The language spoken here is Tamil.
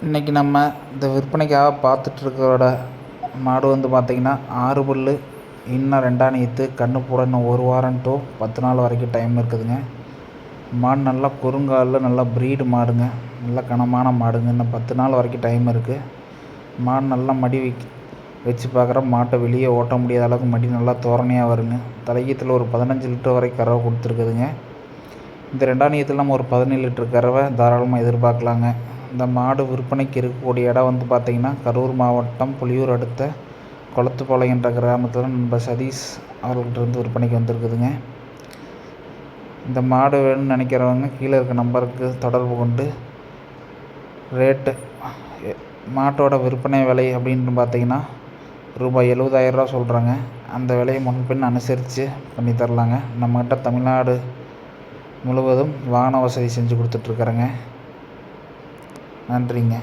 இன்றைக்கி நம்ம இந்த விற்பனைக்காக பார்த்துட்ருக்கோட மாடு பார்த்திங்கன்னா 6 பல்லு, இன்னும் 2ஆம் ஈத்து, கன்று போட இன்னும் 1 வாரம் டு 10 நாள் வரைக்கும் டைம் இருக்குதுங்க. மாடு நல்லா குறுங்காலில் நல்லா ப்ரீடு மாடுங்க, நல்லா கனமான மாடுங்க. இன்னும் 10 நாள் வரைக்கும் டைம் இருக்குது. மாடு நல்லா மடி வச்சு பார்க்குற மாட்டை வெளியே ஓட்ட முடியாத அளவுக்கு மடி நல்லா தோரணையாக வருங்க. தலையீத்தில் ஒரு 15 லிட்டர் வரை கறவை கொடுத்துருக்குதுங்க. இந்த 2ஆம் ஈத்தில் நம்ம ஒரு 17 லிட்டர் கறவை தாராளமாக எதிர்பார்க்கலாங்க. இந்த மாடு விற்பனைக்கு இருக்கக்கூடிய இடம் பார்த்திங்கன்னா கரூர் மாவட்டம் புலியூர் அடுத்த குளத்துப்பாளையம் என்ற கிராமத்தில் நண்பர் சதீஷ் அவர்கள்ட்ட விற்பனைக்கு வந்திருக்குதுங்க. இந்த மாடு வேணும்னு நினைக்கிறவங்க கீழே இருக்க நம்பருக்கு தொடர்பு கொண்டு ரேட்டு மாட்டோட விற்பனை விலை அப்படின்னு பார்த்திங்கன்னா ரூபாய் 70,000 சொல்கிறாங்க. அந்த விலையை முன்பின் அனுசரித்து பண்ணி தரலாங்க. நம்மகிட்ட தமிழ்நாடு முழுவதும் வாகன வசதி செஞ்சு கொடுத்துட்ருக்குறேங்க. நன்றிங்க.